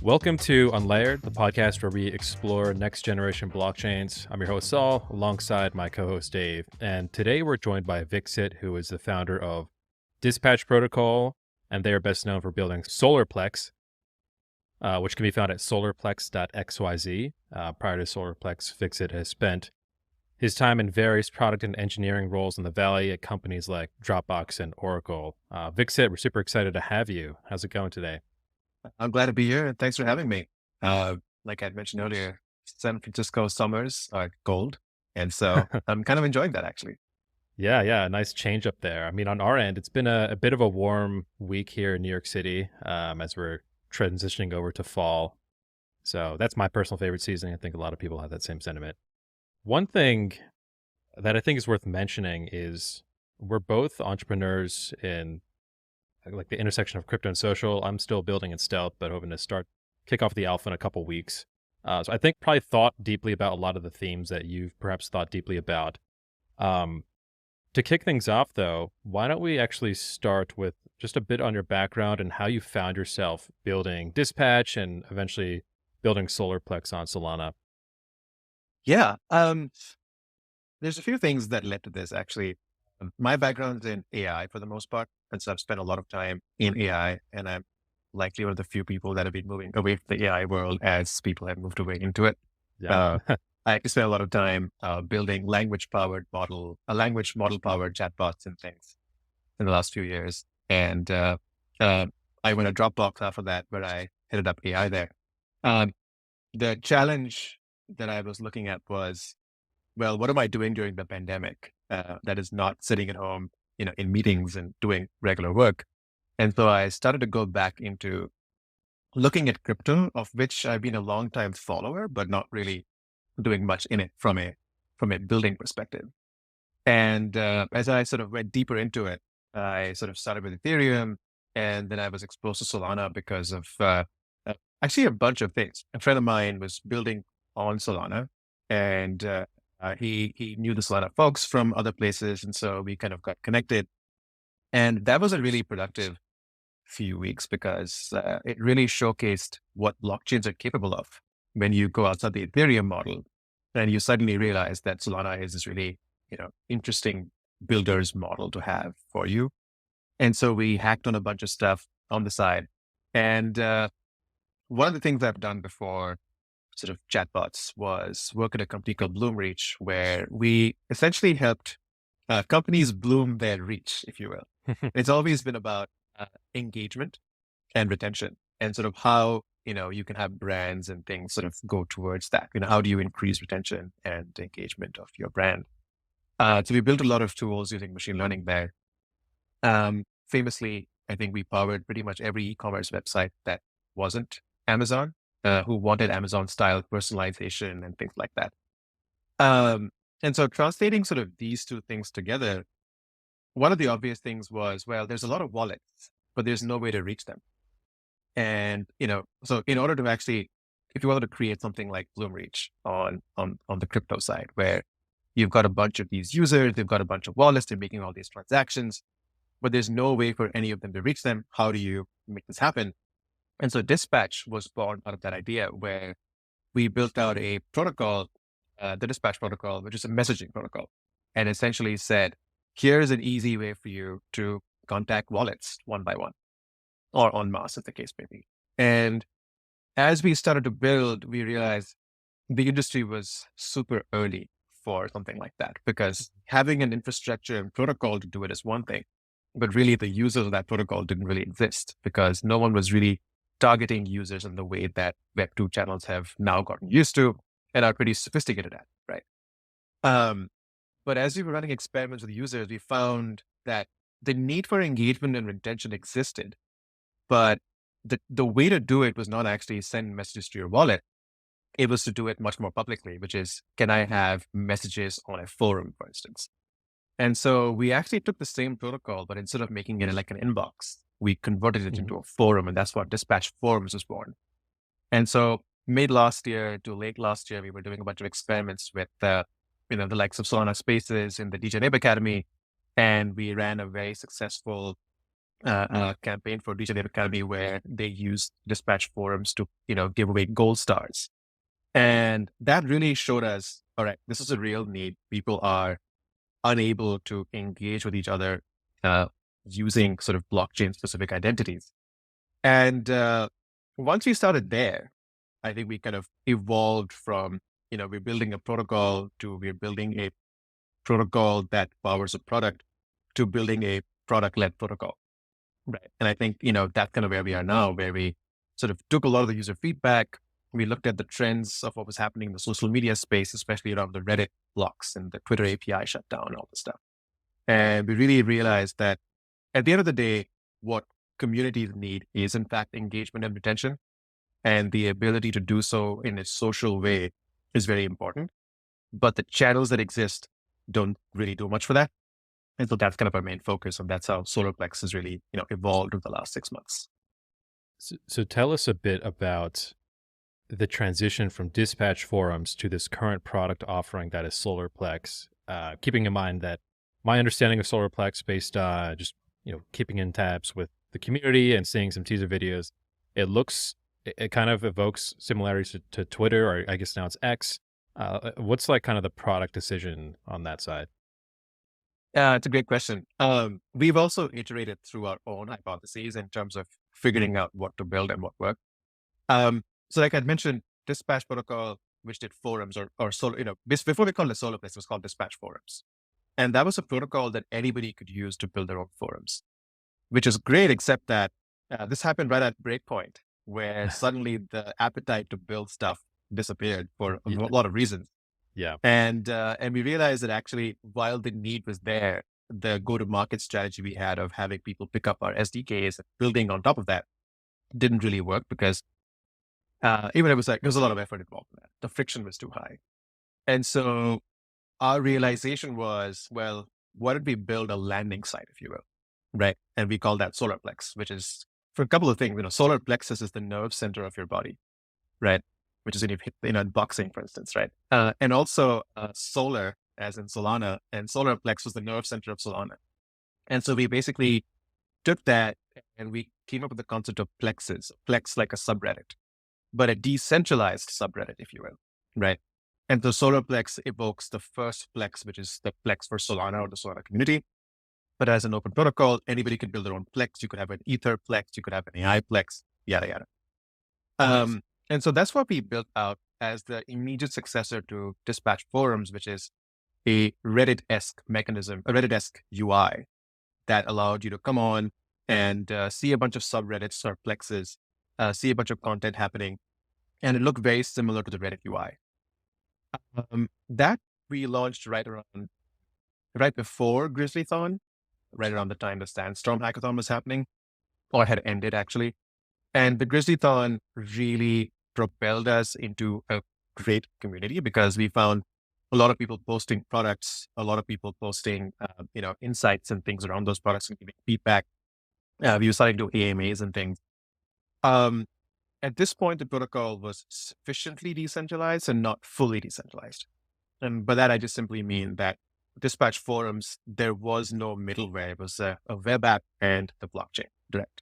Welcome to Unlayered, the podcast where we explore next generation blockchains. I'm your host, Saul, alongside my co host, Dave. And today we're joined by Viksit, who is the founder of Dispatch Protocol, and they are best known for building Solarplex, which can be found at solarplex.xyz. Prior to Solarplex, Viksit has spent his time in various product and engineering roles in the Valley at companies like Dropbox and Oracle. Viksit, we're super excited to have you. How's it going today? I'm glad to be here and thanks for having me. Like I mentioned earlier, San Francisco summers are cold. And so I'm kind of enjoying that actually. Yeah, nice change up there. I mean, on our end, it's been a bit of a warm week here in New York City as we're transitioning over to fall. So that's my personal favorite season. I think a lot of people have that same sentiment. One thing that I think is worth mentioning is we're both entrepreneurs in like the intersection of crypto and social. I'm still building in stealth, but hoping to kick off the alpha in a couple weeks. So I think probably thought deeply about a lot of the themes that you've perhaps thought deeply about. To kick things off, though, why don't we actually start with just a bit on your background and how you found yourself building Dispatch and eventually building Solarplex on Solana? Yeah. There's a few things that led to this actually. My background is in AI for the most part. And so I've spent a lot of time in AI and I'm likely one of the few people that have been moving away from the AI world as people have moved away into it. Yeah. Uh, I actually spent a lot of time building language model powered chatbots and things in the last few years. And I went to Dropbox after that, where I headed up AI there. Um, the challenge that I was looking at was, well, what am I doing during the pandemic that is not sitting at home, in meetings and doing regular work? And so I started to go back into looking at crypto, of which I've been a long time follower, but not really doing much in it from a building perspective. And as I sort of went deeper into it, I sort of started with Ethereum, and then I was exposed to Solana because of actually a bunch of things. A friend of mine was building on Solana, and he knew the Solana folks from other places, and so we kind of got connected. And that was a really productive few weeks because it really showcased what blockchains are capable of when you go outside the Ethereum model, and you suddenly realize that Solana is this really, interesting builder's model to have for you. And so we hacked on a bunch of stuff on the side. And one of the things I've done before sort of chatbots was work at a company called Bloomreach, where we essentially helped companies bloom their reach, if you will. It's always been about engagement and retention and sort of how, you can have brands and things sort of go towards that. How do you increase retention and engagement of your brand? So we built a lot of tools using machine learning there. Famously, I think we powered pretty much every e-commerce website that wasn't Amazon, who wanted Amazon style personalization and things like that. And so translating sort of these two things together, one of the obvious things was, well, there's a lot of wallets, but there's no way to reach them. And, so in order to actually, if you wanted to create something like Bloomreach on the crypto side, where you've got a bunch of these users, they've got a bunch of wallets, they're making all these transactions, but there's no way for any of them to reach them. How do you make this happen? And so Dispatch was born out of that idea, where we built out a protocol, the Dispatch protocol, which is a messaging protocol, and essentially said, here's an easy way for you to contact wallets one by one, or en masse, as the case may be. And as we started to build, we realized the industry was super early for something like that, because having an infrastructure and protocol to do it is one thing, but really the users of that protocol didn't really exist because no one was really targeting users in the way that Web2 channels have now gotten used to and are pretty sophisticated at, right? But as we were running experiments with users, we found that the need for engagement and retention existed, but the way to do it was not actually send messages to your wallet. It was to do it much more publicly, which is, can I have messages on a forum, for instance? And so we actually took the same protocol, but instead of making it like an inbox, we converted it into a forum, and that's what Dispatch Forums was born. And so mid last year to late last year, we were doing a bunch of experiments with the likes of Solana Spaces in the DJ Neighbor Academy, and we ran a very successful campaign for Decentralised Academy where they used dispatch forums to, give away gold stars. And that really showed us, all right, this is a real need. People are unable to engage with each other uh, using sort of blockchain specific identities. And once we started there, I think we kind of evolved from, we're building a protocol to we're building a protocol that powers a product to building a product led protocol. Right. And I think, that's kind of where we are now, where we sort of took a lot of the user feedback. We looked at the trends of what was happening in the social media space, especially around the Reddit blocks and the Twitter API shutdown and all this stuff. And we really realized that at the end of the day, what communities need is in fact engagement and retention. And the ability to do so in a social way is very important. But the channels that exist don't really do much for that. And so that's kind of our main focus. And that's how Solarplex has really, evolved over the last 6 months. So tell us a bit about the transition from dispatch forums to this current product offering that is Solarplex, keeping in mind that my understanding of Solarplex based on just, keeping in tabs with the community and seeing some teaser videos, it kind of evokes similarities to Twitter, or I guess now it's X. What's like kind of the product decision on that side? It's a great question. We've also iterated through our own hypotheses in terms of figuring out what to build and what worked. So like I'd mentioned, dispatch protocol, which did forums or solo, before we called it Solarplex, it was called dispatch forums. And that was a protocol that anybody could use to build their own forums, which is great, except that this happened right at breakpoint, where suddenly the appetite to build stuff disappeared for a lot of reasons. Yeah. And we realized that actually, while the need was there, the go-to-market strategy we had of having people pick up our SDKs and building on top of that didn't really work because even it was like, there was a lot of effort involved in that. The friction was too high. And so our realization was, well, why don't we build a landing site, if you will, right? And we call that Solarplex, which is for a couple of things. Solar plexus is the nerve center of your body, right? Which is when you hit, in boxing, for instance, right? And also solar, as in Solana, and Solarplex was the nerve center of Solana. And so we basically took that and we came up with the concept of plexes, plex like a subreddit, but a decentralized subreddit, if you will, right? And the Solarplex evokes the first plex, which is the plex for Solana or the Solana community. But as an open protocol, anybody could build their own plex. You could have an ether plex, you could have an AI plex, yada, yada. And so that's what we built out as the immediate successor to dispatch forums, which is a Reddit-esque mechanism, a Reddit-esque UI that allowed you to come on and see a bunch of subreddits or plexes, see a bunch of content happening. And it looked very similar to the Reddit UI. That we launched right before Grizzlython, right around the time the Sandstorm hackathon was happening, or had ended actually. And the Grizzlython really propelled us into a great community because we found a lot of people posting products, a lot of people posting, insights and things around those products and giving feedback. We were starting to do AMAs and things. At this point, the protocol was sufficiently decentralized and not fully decentralized. And by that, I just simply mean that dispatch forums, there was no middleware. It was a web app and the blockchain direct,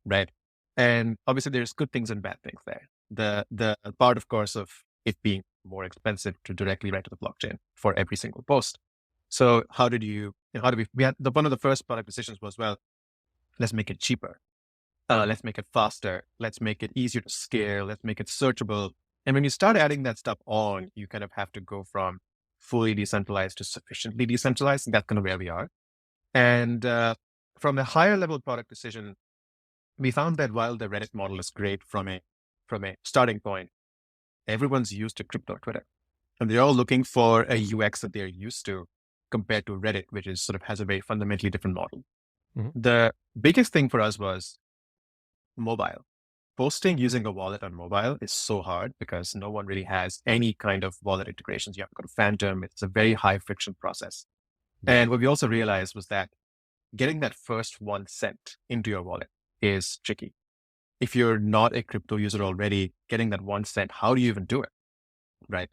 right? And obviously there's good things and bad things there. The part, of course, of it being more expensive to directly write to the blockchain for every single post. So how do we had one of the first product decisions was, well, let's make it cheaper. Let's make it faster. Let's make it easier to scale. Let's make it searchable. And when you start adding that stuff on, you kind of have to go from fully decentralized to sufficiently decentralized. And that's kind of where we are. And from a higher level product decision, we found that while the Reddit model is great from a starting point, everyone's used to crypto Twitter. And they're all looking for a UX that they're used to compared to Reddit, which is sort of has a very fundamentally different model. Mm-hmm. The biggest thing for us was mobile. Posting using a wallet on mobile is so hard because no one really has any kind of wallet integrations. You have to go to Phantom. It's a very high friction process. Yeah. And what we also realized was that getting that first 1 cent into your wallet is tricky. If you're not a crypto user already, getting that 1 cent, how do you even do it? Right.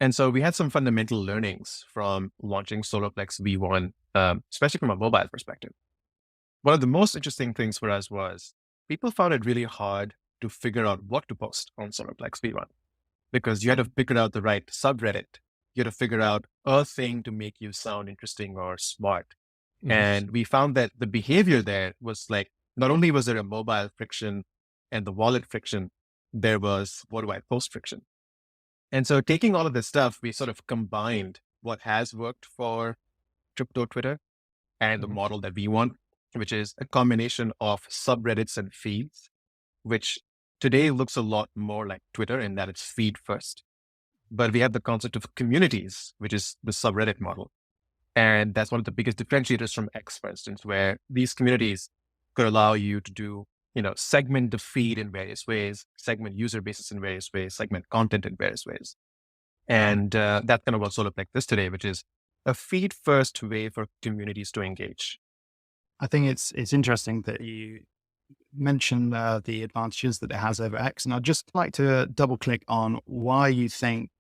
And so we had some fundamental learnings from launching Solarplex V1, especially from a mobile perspective. one of the most interesting things for us was people found it really hard to figure out what to post on Solarplex V1 because you had to figure out the right subreddit. You had to figure out a thing to make you sound interesting or smart. Mhm. And we found that the behavior there was like, not only was there a mobile friction and the wallet friction, there was what do I post friction. And so taking all of this stuff, we sort of combined what has worked for crypto Twitter and the Mhm. model that we want, which is a combination of subreddits and feeds, which today looks a lot more like Twitter in that it's feed first. But we have the concept of communities, which is the subreddit model. And that's one of the biggest differentiators from X, for instance, where these communities could allow you to do, segment the feed in various ways, segment user bases in various ways, segment content in various ways. And that's kind of what Solarplex is today, which is a feed first way for communities to engage. I think it's interesting that you mentioned the advantages that it has over X, and I'd just like to double click on why you think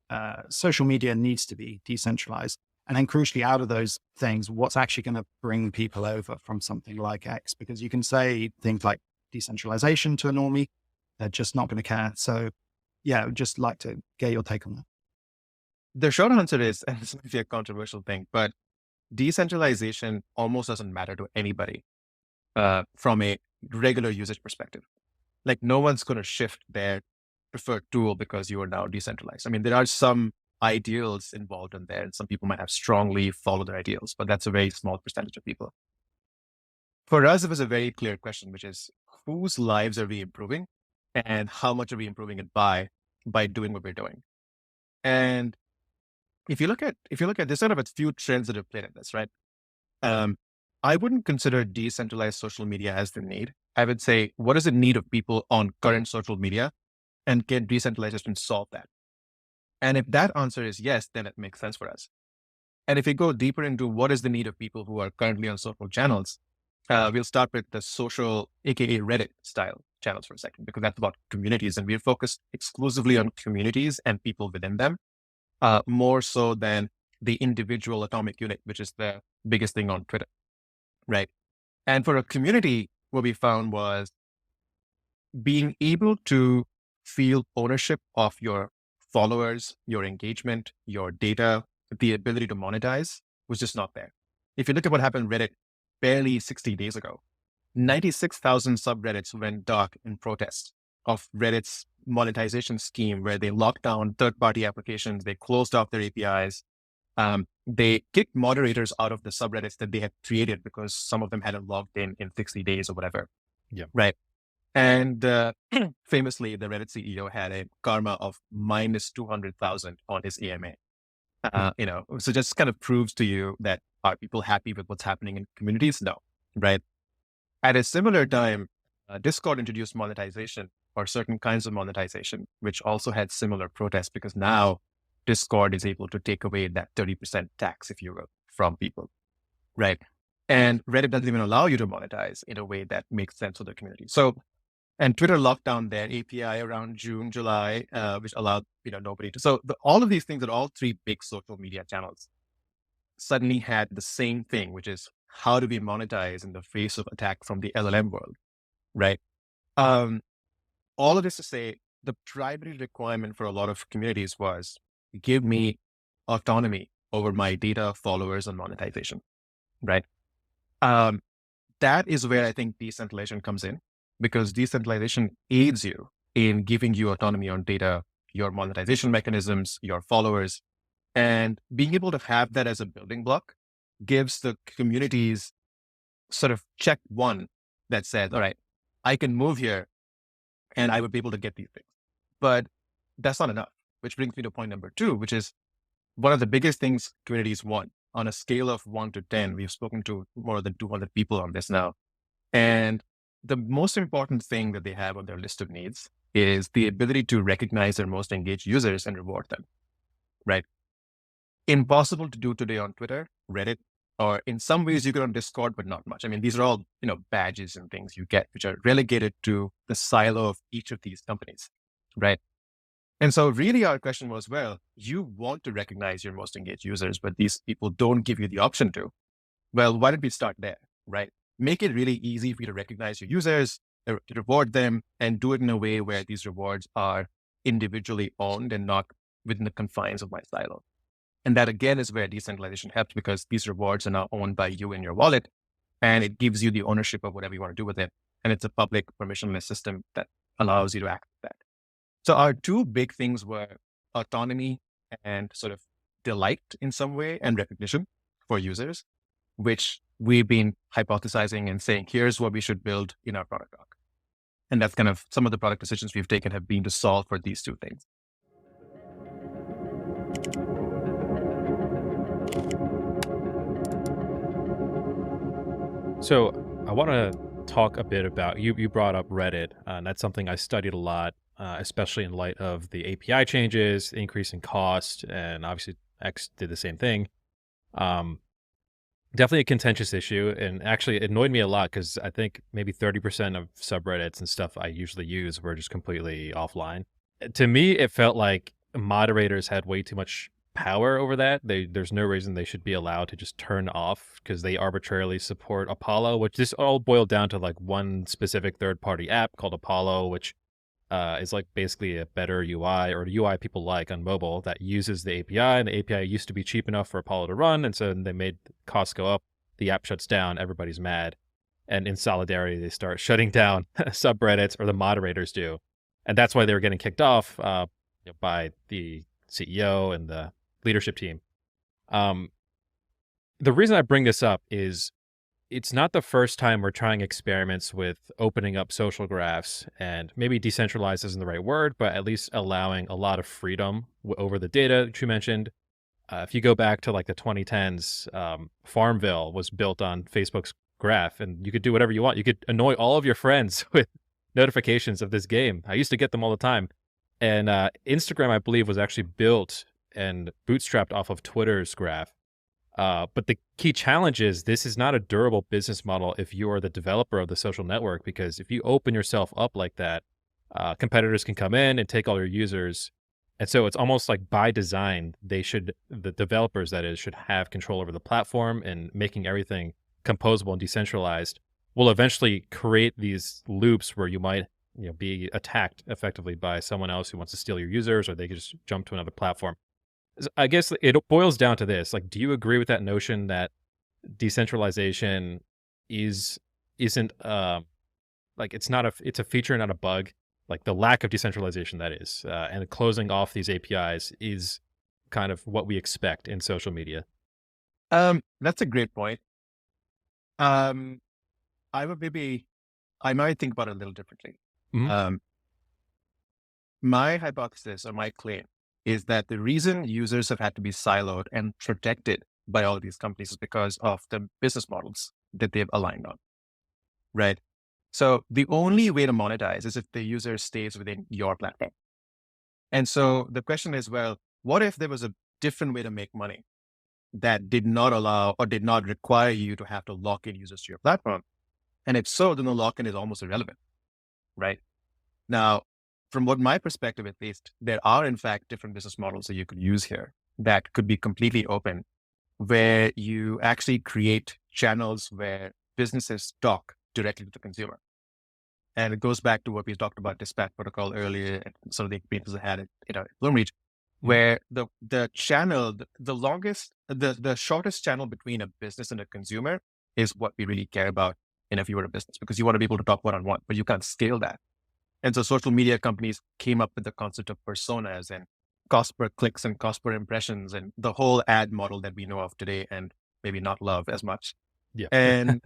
social media needs to be decentralized, and then crucially, out of those things, what's actually going to bring people over from something like X? Because you can say things like decentralization to a normie, they're just not going to care. So, yeah, I'd just like to get your take on that. The short answer is, and this might be a controversial thing, but decentralization almost doesn't matter to anybody from a regular usage perspective. Like no one's going to shift their preferred tool because you are now decentralized. I mean, there are some ideals involved in there, and some people might have strongly followed their ideals, but that's a very small percentage of people. For us, it was a very clear question, which is whose lives are we improving and how much are we improving it by doing what we're doing? And if you look at there's sort of a few trends that have played at this, right? Um, I wouldn't consider decentralized social media as the need. I would say, what is the need of people on current social media? And can decentralization solve that? And if that answer is yes, then it makes sense for us. And if we go deeper into what is the need of people who are currently on social channels, we'll start with the social, aka Reddit style channels for a second, because that's about communities. And we're focused exclusively on communities and people within them, more so than the individual atomic unit, which is the biggest thing on Twitter, right? And for a community, what we found was being able to feel ownership of your followers, your engagement, your data, the ability to monetize was just not there. If you look at what happened Reddit barely 60 days ago, 96,000 subreddits went dark in protest of Reddit's monetization scheme, where they locked down third-party applications, they closed off their APIs, they kicked moderators out of the subreddits that they had created because some of them hadn't logged in 60 days or whatever. Yeah. Right. And famously, the Reddit CEO had a karma of minus 200,000 on his AMA. So just kind of proves to you that are people happy with what's happening in communities? No, right? At a similar time, Discord introduced monetization or certain kinds of monetization, which also had similar protests because now Discord is able to take away that 30% tax, if you will, from people, right? And Reddit doesn't even allow you to monetize in a way that makes sense for the community. So, and Twitter locked down their API around June, July, which allowed nobody to. So all of these things are all three big social media channels suddenly had the same thing, which is how do we monetize in the face of attack from the LLM world, right? Um, all of this to say, the primary requirement for a lot of communities was give me autonomy over my data, followers, and monetization, right? Um, that is where I think decentralization comes in, because decentralization aids you in giving you autonomy on data, your monetization mechanisms, your followers, and being able to have that as a building block gives the communities sort of check one that says, all right, I can move here and I would be able to get these things. But that's not enough, which brings me to point number two, which is one of the biggest things communities want. On a scale of 1 to 10, we've spoken to more than 200 people on this now. And the most important thing that they have on their list of needs is the ability to recognize their most engaged users and reward them, right? Impossible to do today on Twitter, Reddit, or in some ways you get on Discord, but not much. I mean, these are all, badges and things you get, which are relegated to the silo of each of these companies, right? And so really our question was, well, you want to recognize your most engaged users, but these people don't give you the option to. Well, why don't we start there, right? make it really easy for you to recognize your users, to reward them, and do it in a way where these rewards are individually owned and not within the confines of my silo. And that again is where decentralization helps, because these rewards are now owned by you in your wallet, and it gives you the ownership of whatever you want to do with it. And it's a public permissionless system that allows you to access that. So our two big things were autonomy and sort of delight in some way and recognition for users, which we've been hypothesizing and saying, here's what we should build in our product doc. And that's kind of some of the product decisions we've taken have been to solve for these two things. So I want to talk a bit about, you brought up Reddit, and that's something I studied a lot, especially in light of the API changes, the increase in cost, and obviously X did the same thing. Definitely a contentious issue, and actually it annoyed me a lot because I think maybe 30% of subreddits and stuff I usually use were just completely offline. To me, it felt like moderators had way too much power over that. There's no reason they should be allowed to just turn off because they arbitrarily support Apollo, which this all boiled down to like one specific third-party app called Apollo, which is like basically a better UI, or the UI people like on mobile, that uses the API, and the API used to be cheap enough for Apollo to run, and so they made costs go up, the app shuts down, everybody's mad, and in solidarity they start shutting down subreddits, or the moderators do, and that's why they were getting kicked off by the CEO and the leadership team. The reason I bring this up is it's not the first time we're trying experiments with opening up social graphs, and maybe decentralized isn't the right word, but at least allowing a lot of freedom over the data that you mentioned. If you go back to like the 2010s, Farmville was built on Facebook's graph, and you could do whatever you want. You could annoy all of your friends with notifications of this game. I used to get them all the time. And Instagram, I believe, was actually built and bootstrapped off of Twitter's graph. But the key challenge is this is not a durable business model if you are the developer of the social network, because if you open yourself up like that, competitors can come in and take all your users. And so it's almost like by design, the developers, that is, should have control over the platform, and making everything composable and decentralized will eventually create these loops where you might be attacked effectively by someone else who wants to steal your users, or they could just jump to another platform. I guess it boils down to this. Like, do you agree with that notion that decentralization isn't like it's a feature, not a bug? Like the lack of decentralization, that is, and closing off these APIs is kind of what we expect in social media. That's a great point. I might think about it a little differently. Mhm. My hypothesis, or my claim, is that the reason users have had to be siloed and protected by all of these companies is because of the business models that they've aligned on, right? So the only way to monetize is if the user stays within your platform. And so the question is, well, what if there was a different way to make money that did not allow or did not require you to have to lock in users to your platform? And if so, then the lock-in is almost irrelevant, right? Now, from what my perspective, at least, there are in fact different business models that you could use here that could be completely open, where you actually create channels where businesses talk directly to the consumer. And it goes back to what we talked about dispatch protocol earlier, and some of the experiences I had at Bloomreach, where the channel, the shortest channel between a business and a consumer is what we really care about if you were a business, because you want to be able to talk one-on-one, but you can't scale that. And so social media companies came up with the concept of personas and cost per clicks and cost per impressions and the whole ad model that we know of today and maybe not love as much. Yeah. And,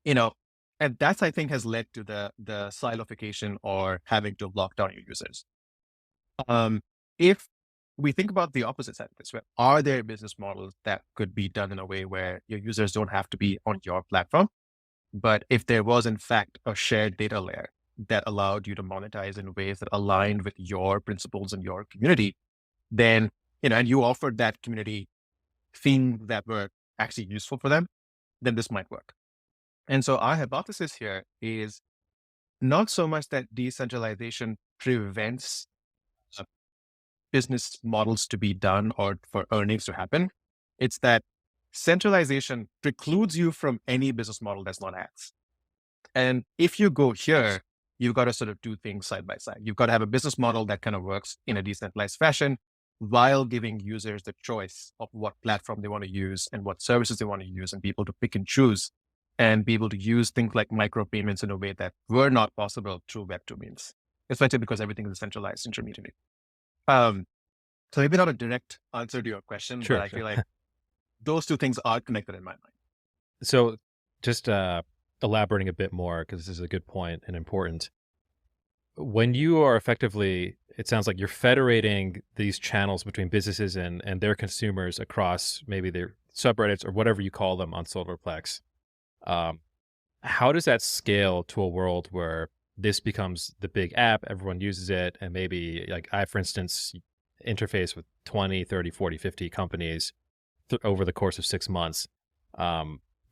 and that's, I think, has led to the siloification or having to lock down your users. If we think about the opposite side of this, are there business models that could be done in a way where your users don't have to be on your platform? But if there was, in fact, a shared data layer that allowed you to monetize in ways that aligned with your principles and your community, then, and you offered that community things that were actually useful for them, then this might work. And so our hypothesis here is not so much that decentralization prevents business models to be done or for earnings to happen. It's that centralization precludes you from any business model that's not ads. And if you go here, you've got to sort of do things side by side. You've got to have a business model that kind of works in a decentralized fashion while giving users the choice of what platform they want to use and what services they want to use, and be able to pick and choose and be able to use things like micropayments in a way that were not possible through Web2 means, especially because everything is centralized intermediately. So maybe not a direct answer to your question, but I feel like those two things are connected in my mind. So just elaborating a bit more, because this is a good point and important. When you are effectively, it sounds like you're federating these channels between businesses and their consumers across maybe their subreddits or whatever you call them on Solarplex. How does that scale to a world where this becomes the big app, everyone uses it, and maybe like I, for instance, interface with 20, 30, 40, 50 companies over the course of 6 months?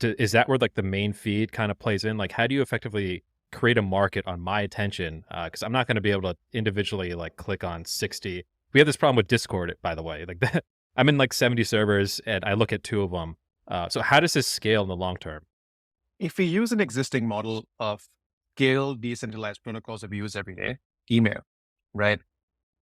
Is that where like the main feed kind of plays in? Like, how do you effectively create a market on my attention? Because I'm not going to be able to individually like click on 60. We have this problem with Discord, by the way. Like that, I'm in like 70 servers and I look at 2 of them. So how does this scale in the long term? If we use an existing model of scale decentralized protocols that we use every day, email, right?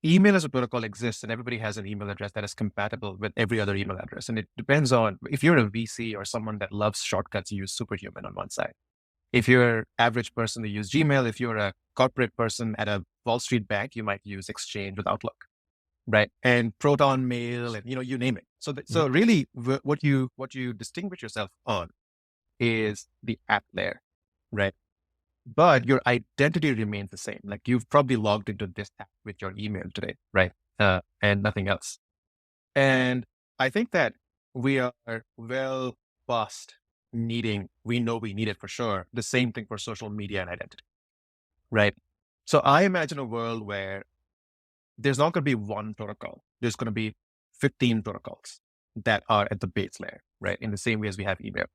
Email as a protocol exists and everybody has an email address that is compatible with every other email address. And it depends on, if you're a VC or someone that loves shortcuts, you use Superhuman on one side. If you're an average person, you use Gmail. If you're a corporate person at a Wall Street bank, you might use Exchange with Outlook, right? And Proton Mail, and you name it. So really, what you distinguish yourself on is the app layer, right? But your identity remains the same. Like you've probably logged into this app with your email today, right? And nothing else. And I think that we are well past we know we need it for sure. The same thing for social media and identity, right? So I imagine a world where there's not going to be one protocol. There's going to be 15 protocols that are at the base layer, right? In the same way as we have email.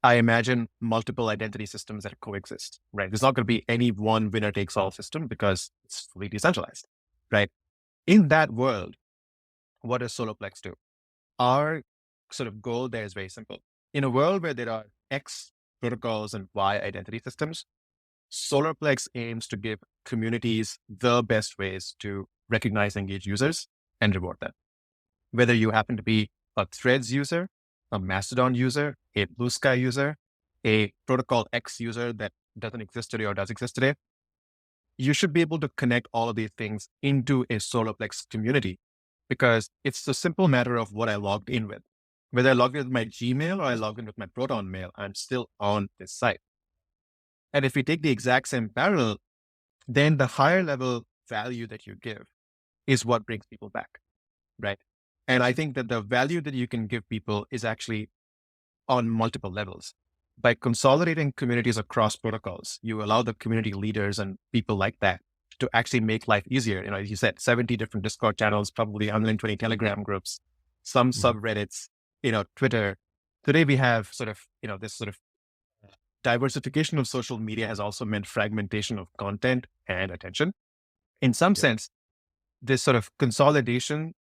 I imagine multiple identity systems that coexist, right? There's not going to be any one winner takes all system because it's fully decentralized, right? In that world, what does Solarplex do? Our sort of goal there is very simple. In a world where there are X protocols and Y identity systems, Solarplex aims to give communities the best ways to recognize and engage users and reward them. Whether you happen to be a Threads user, a Mastodon user, a Blue Sky user, a Protocol X user that doesn't exist today or does exist today, you should be able to connect all of these things into a Solarplex community, because it's the simple matter of what I logged in with. Whether I logged in with my Gmail or I logged in with my Proton Mail, I'm still on this site. And if we take the exact same parallel, then the higher level value that you give is what brings people back, right? And I think that the value that you can give people is actually on multiple levels. By consolidating communities across protocols, you allow the community leaders and people like that to actually make life easier. As you said, 70 different Discord channels, probably 120 Telegram groups, some subreddits, Twitter. Today we have sort of, this sort of diversification of social media has also meant fragmentation of content and attention. In some sense, this sort of consolidation,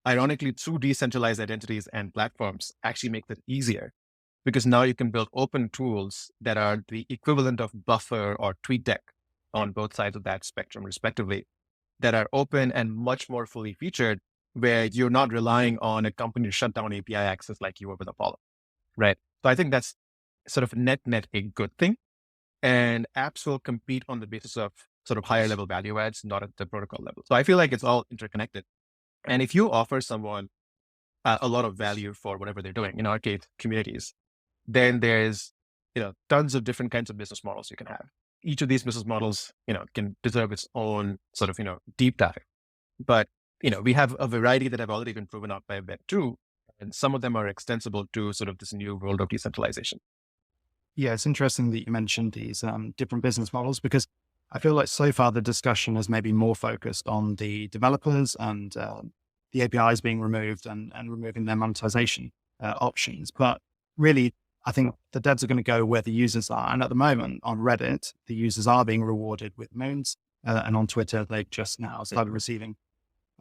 ironically, through decentralized identities and platforms, actually makes it easier, because now you can build open tools that are the equivalent of Buffer or TweetDeck on both sides of that spectrum, respectively, that are open and much more fully featured, where you're not relying on a company to shut down API access like you were with Apollo, right? So I think that's sort of net a good thing. And apps will compete on the basis of sort of higher level value adds, not at the protocol level. So I feel like it's all interconnected. And if you offer someone a lot of value for whatever they're doing, in our case, communities, then there's, tons of different kinds of business models you can have. Each of these business models, can deserve its own sort of, deep dive. But, we have a variety that have already been proven out by Web2, and some of them are extensible to sort of this new world of decentralization. Yeah, it's interesting that you mentioned these different business models, because I feel like so far the discussion has maybe more focused on the developers and the APIs being removed and removing their monetization options. But really, I think the devs are going to go where the users are. And at the moment on Reddit, the users are being rewarded with moons. And on Twitter, they've just now started receiving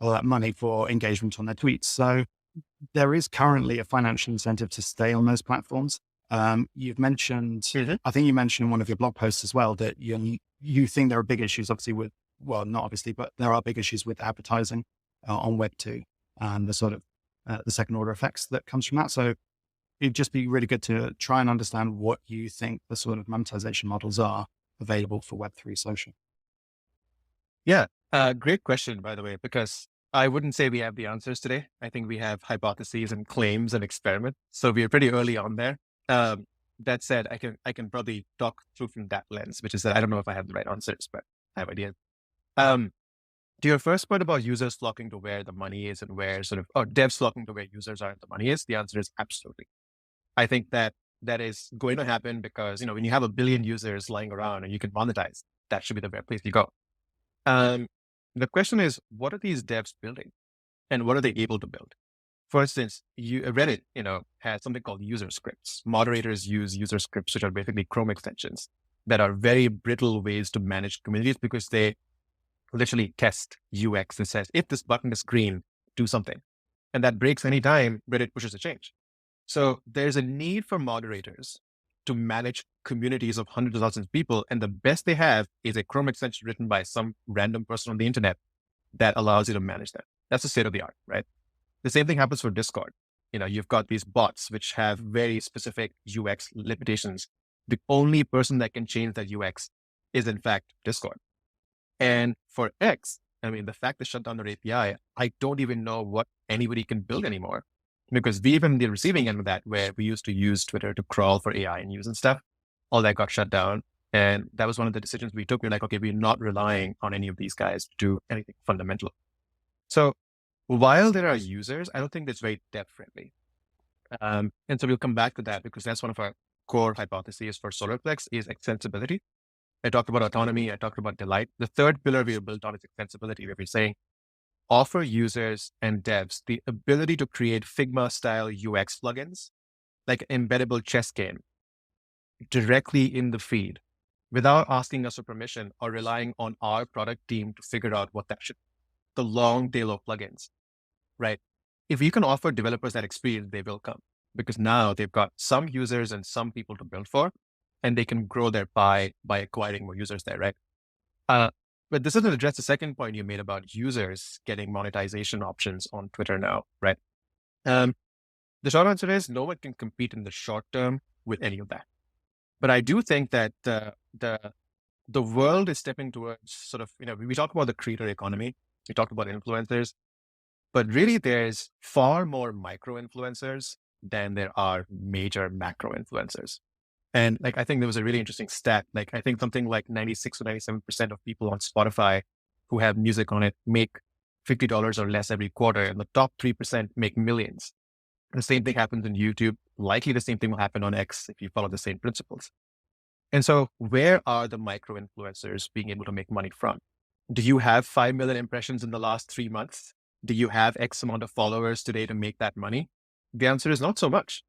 all that money for engagement on their tweets. So there is currently a financial incentive to stay on those platforms. You've mentioned, I think you mentioned in one of your blog posts as well, that you think there are big issues, obviously with, well, not obviously, but there are big issues with advertising on Web2 and the sort of the second order effects that comes from that. So it'd just be really good to try and understand what you think the sort of monetization models are available for Web3 social. Yeah, great question, by the way, because I wouldn't say we have the answers today. I think we have hypotheses and claims and experiments. So we are pretty early on there. That said, I can probably talk through from that lens, which is that I don't know if I have the right answers, but I have ideas. To your first point about users flocking to where the money is and where sort of, or devs flocking to where users are and the money is, the answer is absolutely. I think that is going to happen because, you know, when you have 1 billion users lying around and you can monetize, that should be the best place you go. The question is, what are these devs building and what are they able to build? For instance, Reddit, you know, has something called user scripts. Moderators use user scripts, which are basically Chrome extensions that are very brittle ways to manage communities because they literally test UX and says, if this button is green, do something. And that breaks any time Reddit pushes a change. So there's a need for moderators to manage communities of hundreds of thousands of people. And the best they have is a Chrome extension written by some random person on the internet that allows you to manage that. That's the state of the art, right? The same thing happens for Discord. You know, you've got these bots which have very specific UX limitations. The only person that can change that UX is in fact Discord. And for X, I mean, the fact they shut down their API, I don't even know what anybody can build anymore. Because we even the receiving end of that, where we used to use Twitter to crawl for AI news and stuff, all that got shut down. And that was one of the decisions we took. We're like, okay, we're not relying on any of these guys to do anything fundamental. So while there are users, I don't think that's very dev friendly. And so we'll come back to that because that's one of our core hypotheses for Solarplex is extensibility. I talked about autonomy. I talked about delight. The third pillar we have built on is extensibility, where we're saying, offer users and devs the ability to create Figma style UX plugins, like an embeddable chess game, directly in the feed without asking us for permission or relying on our product team to figure out what that should be. The long tail of plugins, right? If you can offer developers that experience, they will come because now they've got some users and some people to build for, and they can grow their pie by acquiring more users there, right? But this doesn't address the second point you made about users getting monetization options on Twitter now, right? The short answer is no one can compete in the short term with any of that. But I do think that the world is stepping towards sort of, you know, we talk about the creator economy, we talked about influencers, but really there's far more micro influencers than there are major macro influencers. And like, I think there was a really interesting stat. Like, I think something like 96 or 97% of people on Spotify who have music on it make $50 or less every quarter. And the top 3% make millions. The same thing happens in YouTube. Likely the same thing will happen on X if you follow the same principles. And so where are the micro influencers being able to make money from? Do you have 5 million impressions in the last 3 months? Do you have X amount of followers today to make that money? The answer is not so much.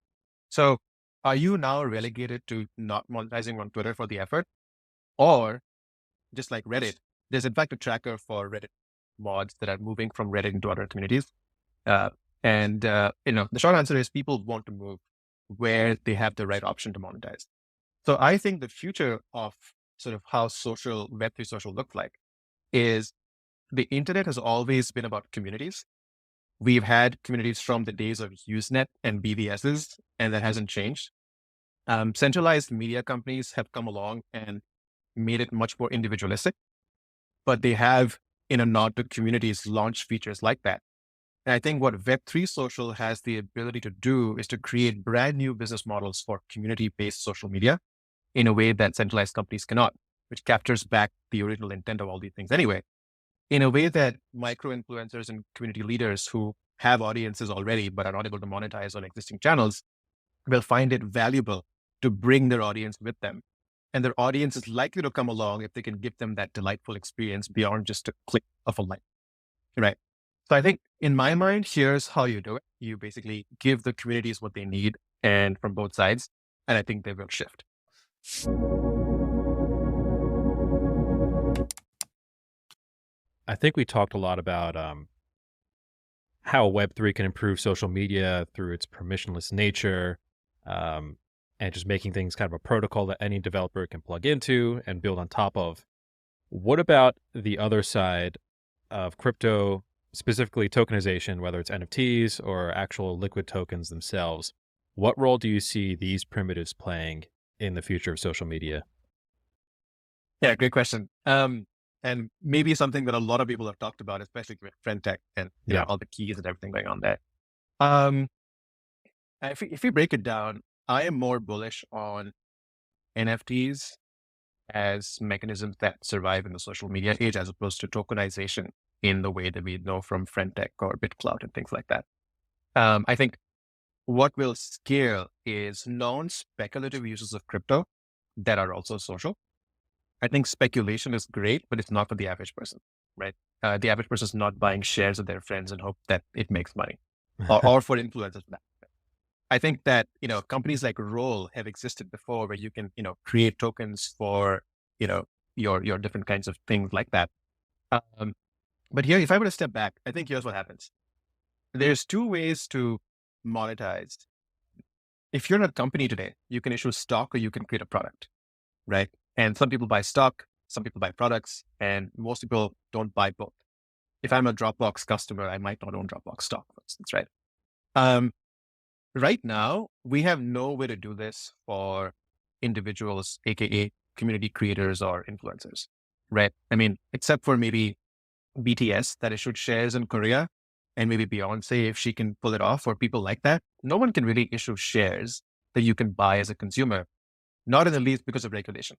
So are you now relegated to not monetizing on Twitter for the effort? Or just like Reddit, there's in fact a tracker for Reddit mods that are moving from Reddit into other communities. You know, the short answer is people want to move where they have the right option to monetize. So I think the future of sort of how social Web3 social looks like is the internet has always been about communities. We've had communities from the days of Usenet and BBSs, and that hasn't changed. Centralized media companies have come along and made it much more individualistic, but they have, in a nod to communities, launched features like that. And I think what Web3 social has the ability to do is to create brand new business models for community-based social media in a way that centralized companies cannot, which captures back the original intent of all these things anyway, in a way that micro influencers and community leaders who have audiences already but are not able to monetize on existing channels will find it valuable to bring their audience with them. And their audience is likely to come along if they can give them that delightful experience beyond just a click of a like, right? So I think in my mind, here's how you do it. You basically give the communities what they need and from both sides, and I think they will shift. I think we talked a lot about how Web3 can improve social media through its permissionless nature, um, and just making things kind of a protocol that any developer can plug into and build on top of. What about the other side of crypto, specifically tokenization, whether it's NFTs or actual liquid tokens themselves? What role do you see these primitives playing in the future of social media? Yeah, great question. And maybe something that a lot of people have talked about, especially with friend tech and Yeah. all the keys and everything going on there. Um, if we break it down, I am more bullish on NFTs as mechanisms that survive in the social media age, as opposed to tokenization in the way that we know from friend tech or BitCloud and things like that. I think what will scale is non-speculative uses of crypto that are also social. I think speculation is great, but it's not for the average person, right? The average person is not buying shares of their friends and hope that it makes money, or for influencers for that. I think that, companies like Roll have existed before, where you can, create tokens for, your different kinds of things like that. But here, if I were to step back, I think here's what happens. There's two ways to monetize. If you're a company today, you can issue stock or you can create a product, right? And some people buy stock, some people buy products, and most people don't buy both. If I'm a Dropbox customer, I might not own Dropbox stock, for instance, right? Right now, we have no way to do this for individuals, aka community creators or influencers, right? I mean, except for maybe BTS that issued shares in Korea, and maybe Beyonce, if she can pull it off, or people like that. No one can really issue shares that you can buy as a consumer, not in the least because of regulation,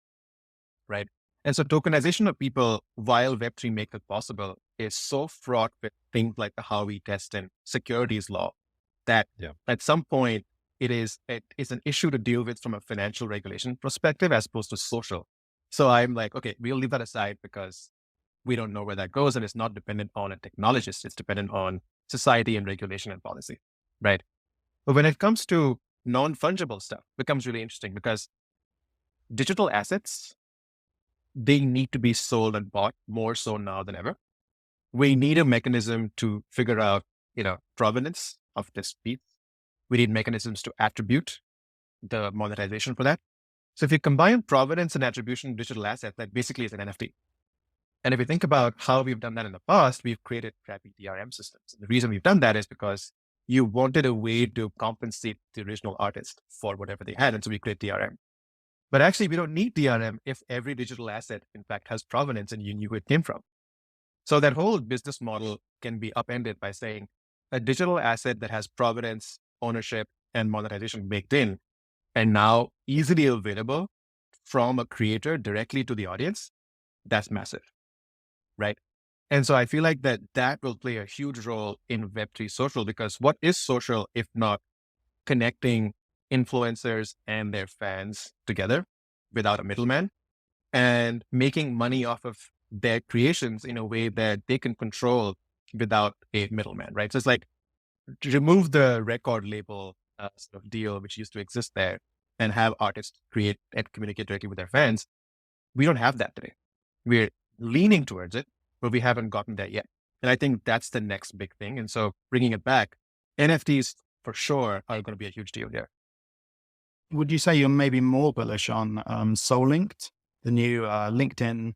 right? And so tokenization of people, while Web3 makes it possible, is so fraught with things like the Howey test and securities law that at some point it's an issue to deal with from a financial regulation perspective as opposed to social. So I'm like, okay, we'll leave that aside because we don't know where that goes, and it's not dependent on a technologist. It's dependent on society and regulation and policy, right? But when it comes to non-fungible stuff, it becomes really interesting because digital assets, they need to be sold and bought more so now than ever. We need a mechanism to figure out, provenance of this piece. We need mechanisms to attribute the monetization for that. So if you combine provenance and attribution of digital assets, that basically is an NFT. And if you think about how we've done that in the past, we've created crappy DRM systems. And the reason we've done that is because you wanted a way to compensate the original artist for whatever they had. And so we create DRM. But actually, we don't need DRM if every digital asset, in fact, has provenance and you knew who it came from. So that whole business model can be upended by saying a digital asset that has provenance, ownership, and monetization baked in, and now easily available from a creator directly to the audience. That's massive, right? And so I feel like that will play a huge role in Web3 social, because what is social if not connecting influencers and their fans together without a middleman and making money off of their creations in a way that they can control without a middleman, right? So it's like remove the record label sort of deal which used to exist there and have artists create and communicate directly with their fans. We don't have that today. We're leaning towards it, but we haven't gotten there yet. And I think that's the next big thing. And so bringing it back, NFTs for sure are going to be a huge deal here. Would you say you're maybe more bullish on SolLinked, the new LinkedIn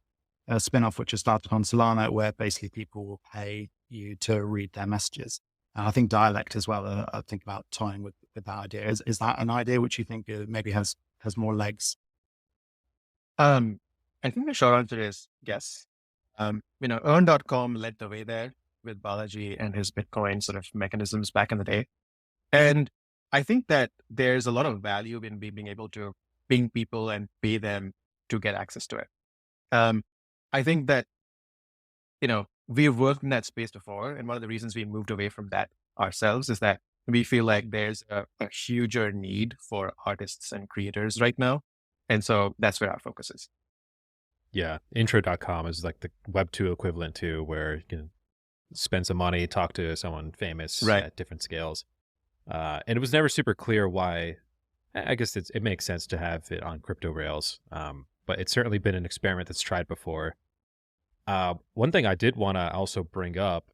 spin-off, which has started on Solana, where basically people will pay you to read their messages? I think Dialect as well, I think about toying with that idea. Is that an idea which you think maybe has more legs? I think the short answer is yes. Earn.com led the way there with Balaji and his Bitcoin sort of mechanisms back in the day. And I think that there's a lot of value in being able to ping people and pay them to get access to it. I think that, we've worked in that space before. And one of the reasons we moved away from that ourselves is that we feel like there's a huger need for artists and creators right now. And so that's where our focus is. Yeah. Intro.com is like the Web2 equivalent to where you can spend some money, talk to someone famous at different scales. And it was never super clear why. I guess it makes sense to have it on crypto rails. But it's certainly been an experiment that's tried before. One thing I did want to also bring up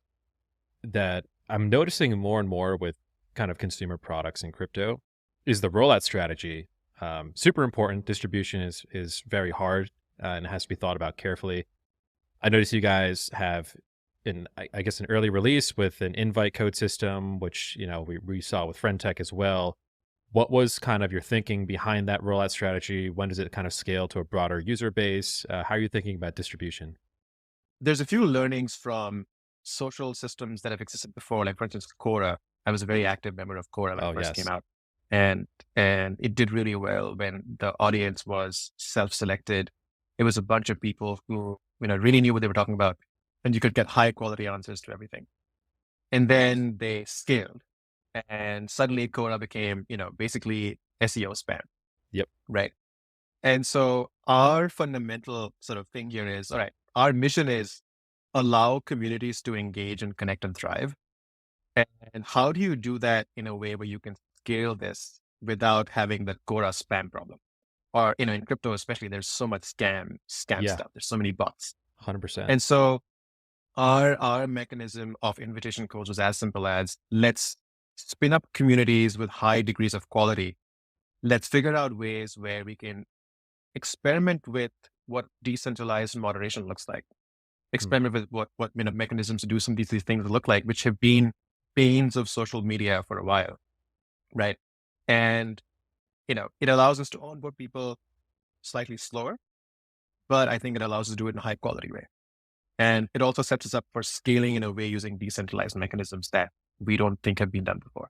that I'm noticing more and more with kind of consumer products in crypto is the rollout strategy. Super important. Distribution is very hard and it has to be thought about carefully. I noticed you guys have I guess an early release with an invite code system, which we saw with FriendTech as well. What was kind of your thinking behind that rollout strategy? When does it kind of scale to a broader user base? How are you thinking about distribution? There's a few learnings from social systems that have existed before, like for instance, Quora. I was a very active member of Quora when it Oh, first came yes. out. And it did really well when the audience was self-selected. It was a bunch of people who, really knew what they were talking about, and you could get high quality answers to everything. And then they scaled, and suddenly Quora became, basically SEO spam, Yep. right? And so our fundamental sort of thing here is, all right, our mission is allow communities to engage and connect and thrive. And how do you do that in a way where you can scale this without having the Quora spam problem? Or, in crypto especially, there's so much scam Yeah. stuff. There's so many bots. 100%. And so our mechanism of invitation codes was as simple as let's spin up communities with high degrees of quality. Let's figure out ways where we can experiment with what decentralized moderation looks like. Experiment with what mechanisms to do some of these things look like, which have been pains of social media for a while, right? And it allows us to onboard people slightly slower, but I think it allows us to do it in a high quality way. And it also sets us up for scaling in a way using decentralized mechanisms that we don't think have been done before.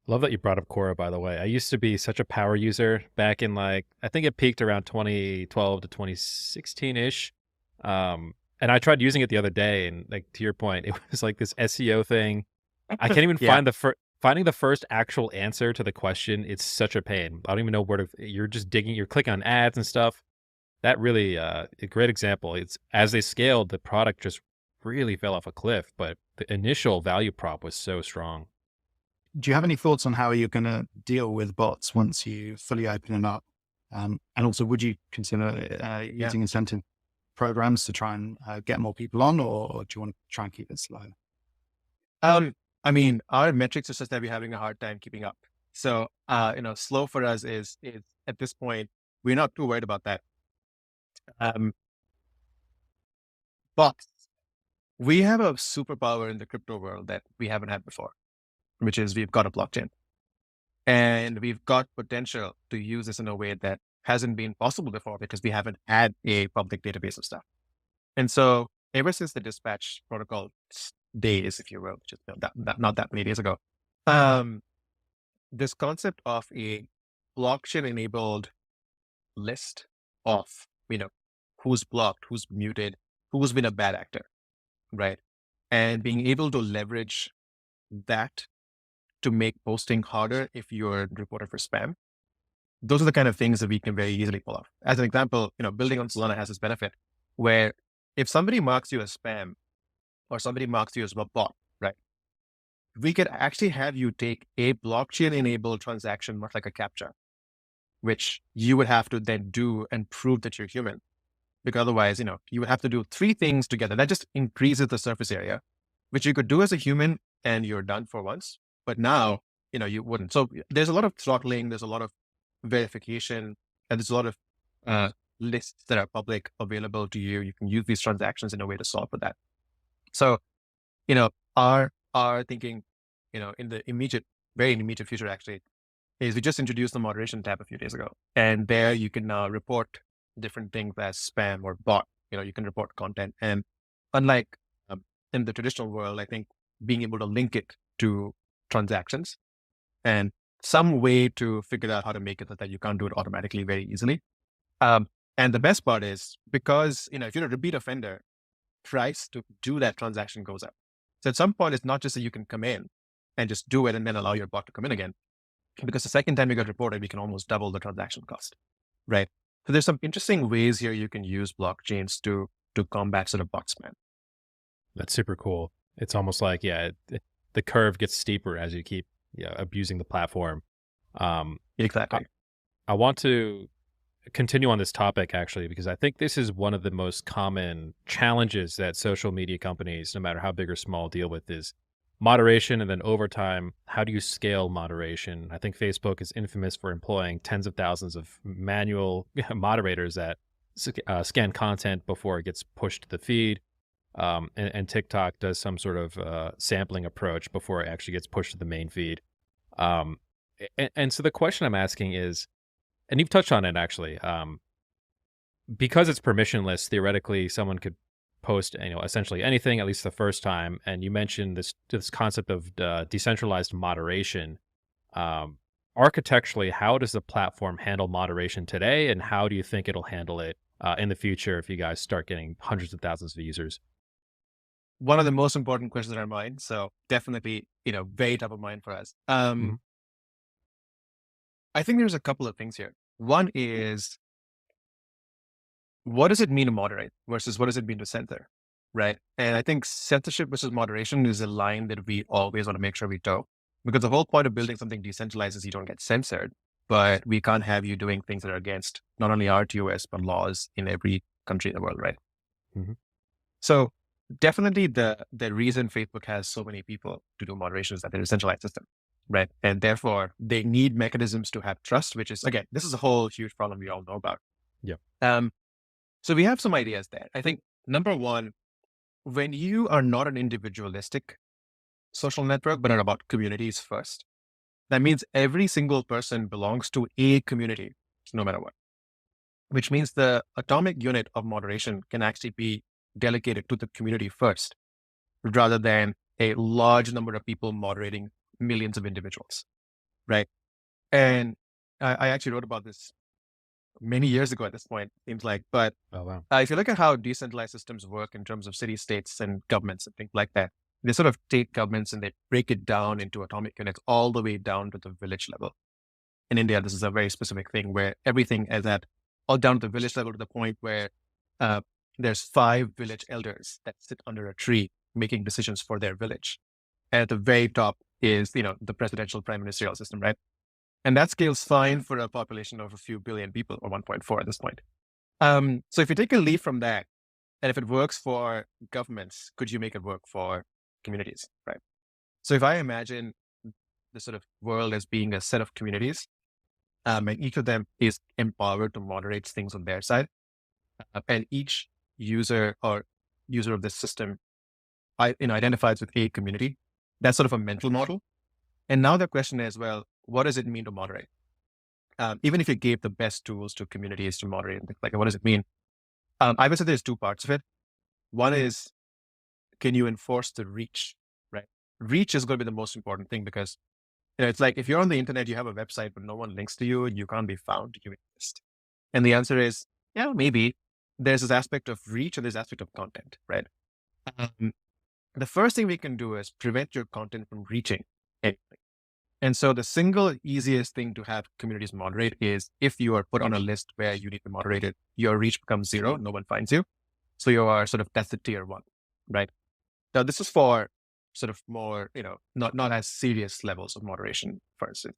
Love that you brought up Quora, by the way. I used to be such a power user back in I think it peaked around 2012 to 2016-ish. And I tried using it the other day, and to your point, it was like this SEO thing. I can't even Yeah. finding the first actual answer to the question. It's such a pain. I don't even know you're just digging, you're clicking on ads and stuff. That really, a great example. It's as they scaled, the product just really fell off a cliff, but the initial value prop was so strong. Do you have any thoughts on how you're going to deal with bots once you fully open it up? And also, would you consider using incentive programs to try and get more people on, or do you want to try and keep it slow? I mean, our metrics are such that we're having a hard time keeping up. So, slow for us is at this point, we're not too worried about that. But we have a superpower in the crypto world that we haven't had before, which is we've got a blockchain. And we've got potential to use this in a way that hasn't been possible before because we haven't had a public database of stuff. And so ever since the dispatch protocol days, if you will, which is not that many days ago, this concept of a blockchain enabled list of, who's blocked, who's muted, who's been a bad actor, right? And being able to leverage that to make posting harder if you're reported for spam. Those are the kind of things that we can very easily pull off. As an example, building on Solana has this benefit where if somebody marks you as spam or somebody marks you as a bot, right? We could actually have you take a blockchain enabled transaction, much like a CAPTCHA, which you would have to then do and prove that you're human. Because otherwise, you would have to do 3 things together. That just increases the surface area, which you could do as a human and you're done for once. But now, you wouldn't. So there's a lot of throttling, there's a lot of verification, and there's a lot of lists that are public available to you. You can use these transactions in a way to solve for that. So, our thinking, in the very immediate future actually, is we just introduced the moderation tab a few days ago. And there you can now report different things as spam or bot. You can report content. And unlike in the traditional world, I think being able to link it to transactions and some way to figure out how to make it so that you can't do it automatically very easily. And the best part is because, if you're a repeat offender, price to do that transaction goes up. So at some point, it's not just that you can come in and just do it and then allow your bot to come in again. Because the second time you get reported, we can almost double the transaction cost, right? So there's some interesting ways here you can use blockchains to combat sort of bot spam. That's super cool. It's almost like, the curve gets steeper as you keep abusing the platform. Exactly. I want to continue on this topic actually, because I think this is one of the most common challenges that social media companies, no matter how big or small, deal with is moderation, and then over time, how do you scale moderation? I think Facebook is infamous for employing tens of thousands of manual moderators that scan content before it gets pushed to the feed. And TikTok does some sort of sampling approach before it actually gets pushed to the main feed. Um, and so the question I'm asking is, and you've touched on it actually, because it's permissionless, theoretically, someone could post, essentially anything, at least the first time. And you mentioned this concept of decentralized moderation. Um, Architecturally, how does the platform handle moderation today, and how do you think it'll handle it in the future if you guys start getting hundreds of thousands of users? One of the most important questions in our mind. So definitely, very top of mind for us. Mhm. I think there's a couple of things here. One is, what does it mean to moderate versus what does it mean to censor? Right. And I think censorship versus moderation is a line that we always want to make sure we toe, because the whole point of building something decentralized is you don't get censored, but we can't have you doing things that are against not only our TOS, but laws in every country in the world. Right. Mhm. So definitely the reason Facebook has so many people to do moderation is that they're a centralized system, right? And therefore they need mechanisms to have trust, which is, again, this is a whole huge problem we all know about. Yep. So we have some ideas there. I think number one, when you are not an individualistic social network, but are about communities first, that means every single person belongs to a community, no matter what, which means the atomic unit of moderation can actually be delegated to the community first, rather than a large number of people moderating millions of individuals, right? And I actually wrote about this many years ago at this point, seems like, but Oh, wow. if you look at how decentralized systems work in terms of city states and governments and things like that, they sort of take governments and they break it down into atomic units all the way down to the village level. In India, this is a very specific thing where everything is at all down to the village level, to the point where uh, there's 5 village elders that sit under a tree making decisions for their village. And at the very top is, the presidential prime ministerial system, right? And that scales fine for a population of a few billion people, or 1.4 at this point. So if you take a leaf from that, and if it works for governments, could you make it work for communities, right? So if I imagine the sort of world as being a set of communities, and each of them is empowered to moderate things on their side, and each user of this system, identifies with a community. That's sort of a mental model. And now the question is, well, what does it mean to moderate? Even if you gave the best tools to communities to moderate and things like that, what does it mean? I would say there's 2 parts of it. One is, can you enforce the reach, right? Reach is going to be the most important thing, because it's like if you're on the internet, you have a website, but no one links to you, you can't be found, you exist. And the answer is, yeah, maybe. There's this aspect of reach and there's aspect of content, right? The first thing we can do is prevent your content from reaching anything. And so the single easiest thing to have communities moderate is, if you are put on a list where you need to moderate it, your reach becomes 0, no one finds you. So you are that's the tier 1, right? Now this is for sort of more, not as serious levels of moderation, for instance.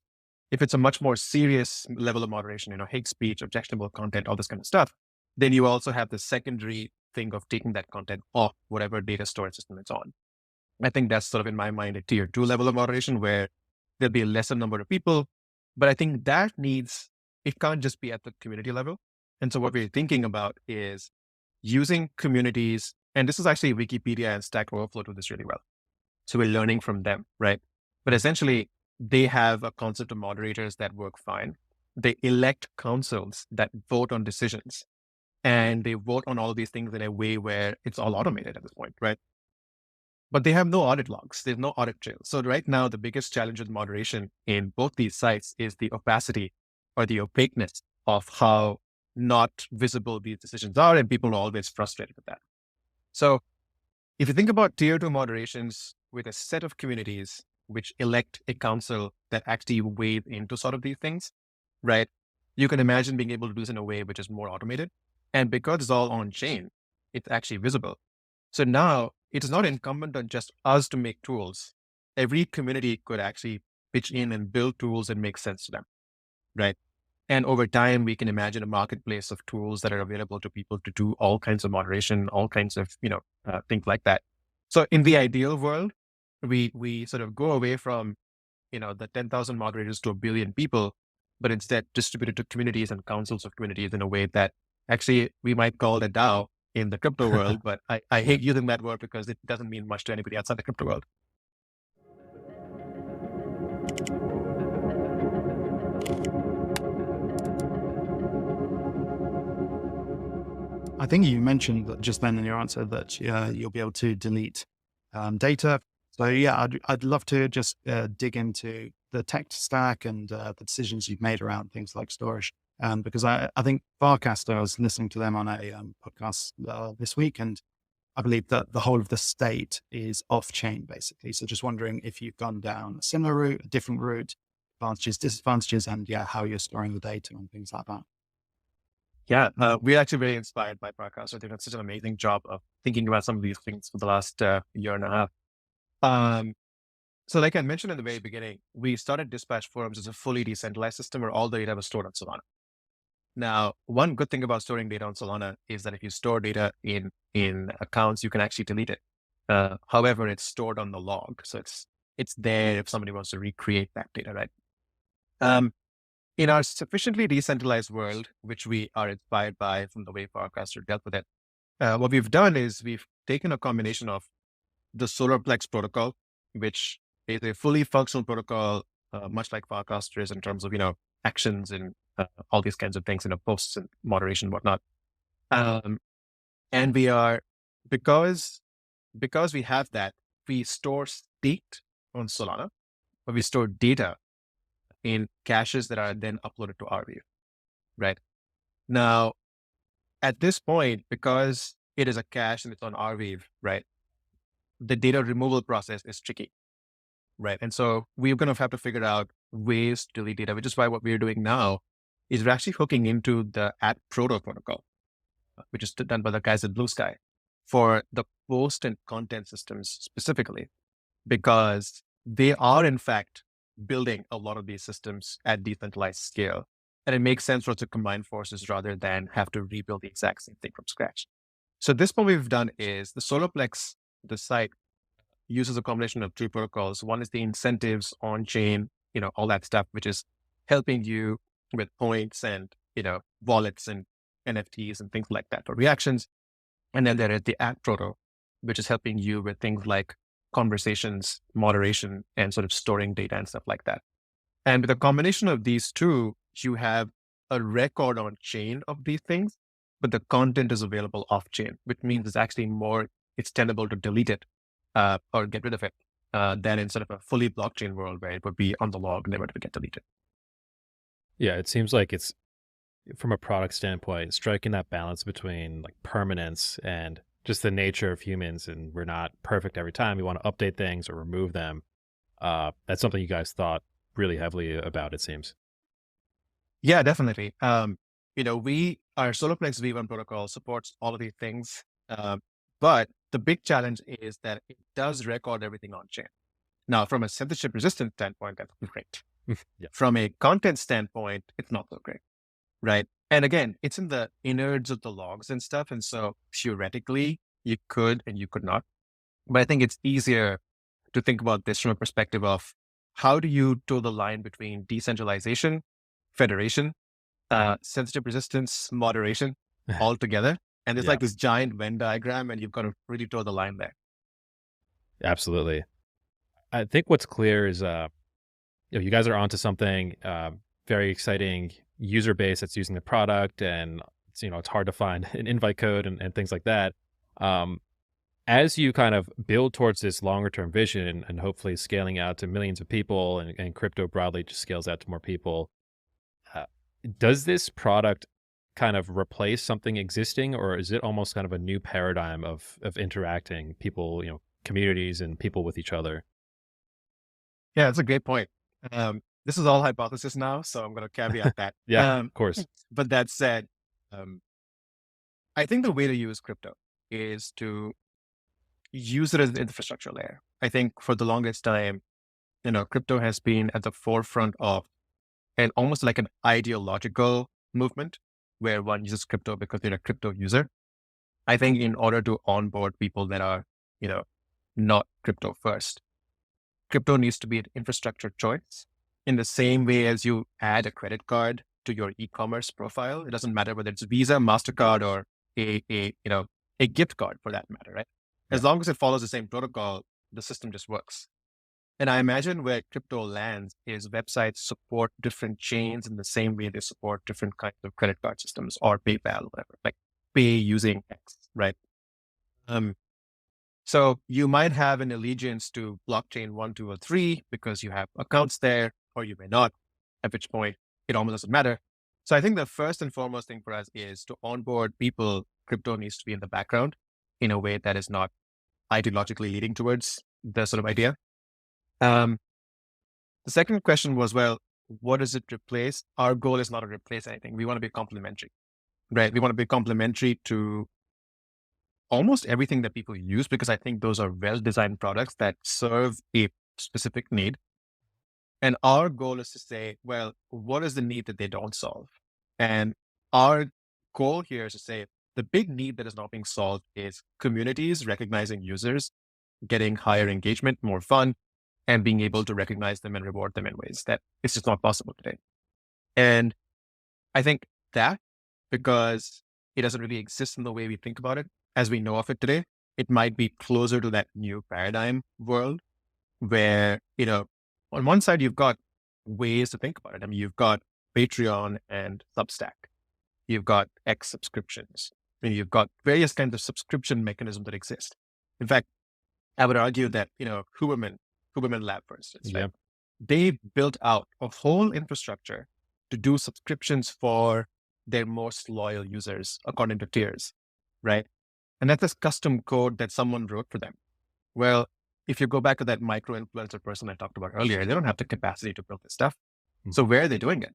If it's a much more serious level of moderation, hate speech, objectionable content, all this kind of stuff, then you also have the secondary thing of taking that content off whatever data storage system it's on. I think that's sort of, in my mind, a tier 2 level of moderation, where there'll be a lesser number of people. But I think that it can't just be at the community level. And so what we're thinking about is using communities, and this is actually Wikipedia and Stack Overflow do this really well. So we're learning from them, right? But essentially, they have a concept of moderators that work fine. They elect councils that vote on decisions, and they vote on all these things in a way where it's all automated at this point, right? But they have no audit logs. There's no audit trail. So right now, the biggest challenge with moderation in both these sites is the opacity or the opaqueness of how not visible these decisions are. And people are always frustrated with that. So if you think about tier 2 moderations with a set of communities which elect a council that actually wade into sort of these things, right? You can imagine being able to do this in a way which is more automated. And because it's all on chain, it's actually visible. So now it is not incumbent on just us to make tools. Every community could actually pitch in and build tools that make sense to them, right? And over time, we can imagine a marketplace of tools that are available to people to do all kinds of moderation, all kinds of, things like that. So in the ideal world, we sort of go away from, the 10,000 moderators to a billion people, but instead distribute it to communities and councils of communities in a way that actually we might call it DAO in the crypto world, but I Yeah. hate using that word because it doesn't mean much to anybody outside the crypto world. I think you mentioned that just then in your answer that you'll be able to delete data. So yeah, I'd love to just dig into the tech stack and the decisions you've made around things like storage. Because I think Farcaster, I was listening to them on a podcast this week, and I believe that the whole of the state is off chain basically. So just wondering if you've gone down a similar route, a different route, advantages, disadvantages, and how you're storing the data and things like that. Yeah, we're actually very inspired by Farcaster. They've done such an amazing job of thinking about some of these things for the last year and a half. So like I mentioned in the very beginning, we started Dispatch Forums as a fully decentralized system where all the data was stored on Solana. Now, one good thing about storing data on Solana is that if you store data in accounts, you can actually delete it. However, it's stored on the log. So it's there if somebody wants to recreate that data, right? In our sufficiently decentralized world, which we are inspired by from the way Farcaster dealt with it, what we've done is we've taken a combination of the Solarplex protocol, which is a fully functional protocol, much like Farcaster is in terms of, actions and all these kinds of things, posts and moderation and whatnot. And we are, because we have that, we store state on Solana, but we store data in caches that are then uploaded to Arweave, right? Now, at this point, because it is a cache and it's on Arweave, right? The data removal process is tricky, right? And so we're going to have to figure out ways to delete data, which is why what we're doing now is we're actually hooking into the @proto protocol, which is done by the guys at Blue Sky for the post and content systems specifically, because they are in fact building a lot of these systems at decentralized scale. And it makes sense for us to combine forces rather than have to rebuild the exact same thing from scratch. So this what we've done is the Solarplex, the site uses a combination of two protocols. One is the incentives on chain, all that stuff, which is helping you with points and, wallets and NFTs and things like that for reactions. And then there is the @proto, which is helping you with things like conversations, moderation, and sort of storing data and stuff like that. And with a combination of these two, you have a record on chain of these things, but the content is available off chain, which means it's actually more extendable to delete it or get rid of it than in sort of a fully blockchain world where it would be on the log, never to get deleted. Yeah, it seems like it's, from a product standpoint, striking that balance between like permanence and just the nature of humans, and we're not perfect every time. We want to update things or remove them. That's something you guys thought really heavily about, it seems. Yeah, definitely. Our Solarplex V1 protocol supports all of these things. But the big challenge is that it does record everything on chain. Now, from a censorship resistant standpoint, that's great. Yeah. From a content standpoint, it's not so great, right? And again, it's in the innards of the logs and stuff. And so theoretically, you could and you could not. But I think it's easier to think about this from a perspective of how do you toe the line between decentralization, federation, censorship resistance, moderation all together. And it's like this giant Venn diagram, and you've got to really toe the line there. Absolutely. I think what's clear is, you guys are onto something very exciting user base that's using the product, and it's hard to find an invite code and things like that. As you kind of build towards this longer term vision and hopefully scaling out to millions of people, and crypto broadly just scales out to more people, does this product kind of replace something existing, or is it almost kind of a new paradigm of interacting people, communities and people with each other? Yeah, that's a great point. This is all hypothesis now, so I'm going to caveat that. Of course. But that said, I think the way to use crypto is to use it as an infrastructure layer. I think for the longest time, crypto has been at the forefront of and almost like an ideological movement where one uses crypto because they're a crypto user. I think in order to onboard people that are, not crypto first, crypto needs to be an infrastructure choice in the same way as you add a credit card to your e-commerce profile. It doesn't matter whether it's Visa, MasterCard, or a gift card for that matter, right? As long as it follows the same protocol, the system just works. And I imagine where crypto lands is websites support different chains in the same way they support different kinds of credit card systems or PayPal, whatever, like pay using X, right? So you might have an allegiance to blockchain 1, 2, or 3 because you have accounts there, or you may not, at which point it almost doesn't matter. So I think the first and foremost thing for us is to onboard people. Crypto needs to be in the background in a way that is not ideologically leading towards the sort of idea. The second question was, well, what does it replace? Our goal is not to replace anything. We want to be complementary, right? We want to be complementary to almost everything that people use, because I think those are well-designed products that serve a specific need. And our goal is to say, well, what is the need that they don't solve? And our goal here is to say, the big need that is not being solved is communities recognizing users, getting higher engagement, more fun, and being able to recognize them and reward them in ways that it's just not possible today. And I think that, because it doesn't really exist in the way we think about it as we know of it today, it might be closer to that new paradigm world where, on one side, you've got ways to think about it. I mean, you've got Patreon and Substack. You've got X subscriptions. And you've got various kinds of subscription mechanisms that exist. In fact, I would argue that, Huberman Lab, for instance, right? They built out a whole infrastructure to do subscriptions for their most loyal users according to tiers, right? And that's this custom code that someone wrote for them. Well, if you go back to that micro influencer person I talked about earlier, they don't have the capacity to build this stuff. So where are they doing it?